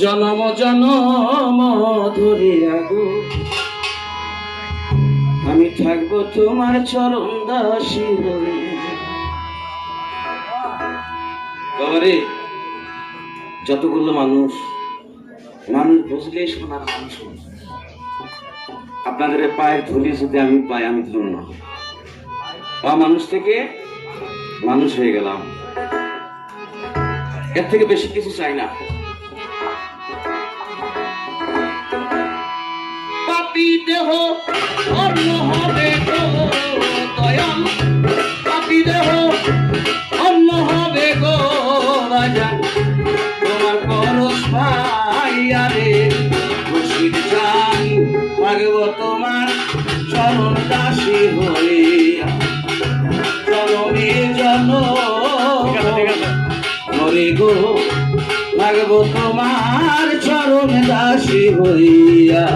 জনম জনম ধরিয়া গো আমি থাকবো তোমার চরণ দাসী হয়ে। বাবারে, যতগুলো মানুষ বুঝলে শোনার মানুষ, আপনাদের পায়ের ধুলি যদি আমি পাই, আমি ধন্য। মানুষ থেকে মানুষ হয়ে গেলাম, এর থেকে বেশি কিছু চাই না। পাপী দেহ অন্য হবে গো দয়াল, পাপী দেহ অন্য হবে গো রাজা, তোমার পরশ পাইয়া রে খুশির জান লাগবো তোমার চরণ দাসী হইয়া। জনমে জনমে গো লাগবো তোমার চরণ দাসী হইয়া।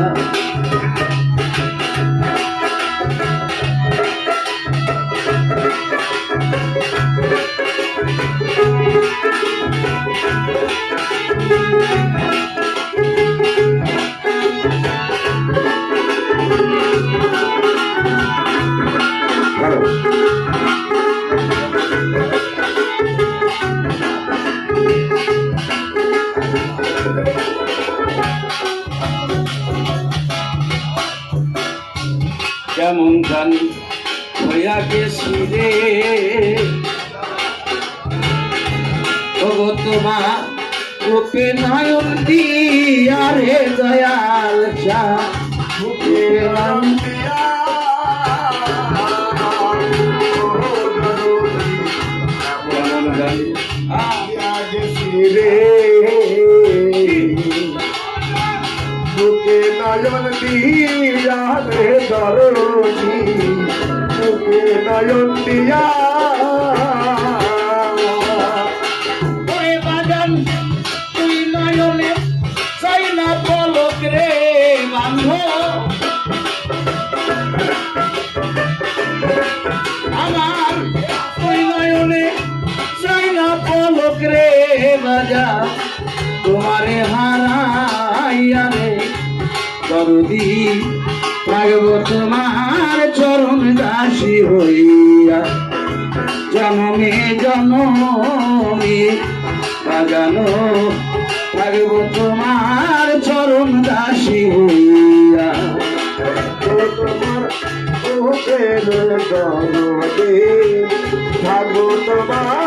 কেমন জানি হইয়া গেছি রে তোমার রূপে নয়ন দিয়া রে দয়াল চা কেমন জানি হইয়া গেছি রে নয়ন দিয়া রে দরদি নয়ন দিয়া ওরে বাজান তুই নয়নে চাই না পলক রে বান্ধ, আমার তুই নয়নে চাই না পলক রে বাজা, তোমারে হারাইয়া রে দরদি থাকবো তোমার চরণ দাসী হইয়া। জনমে জনমে বাজানো থাকবো তোমার চরণ দাসী হইয়া। তোমার থাকবো তোমার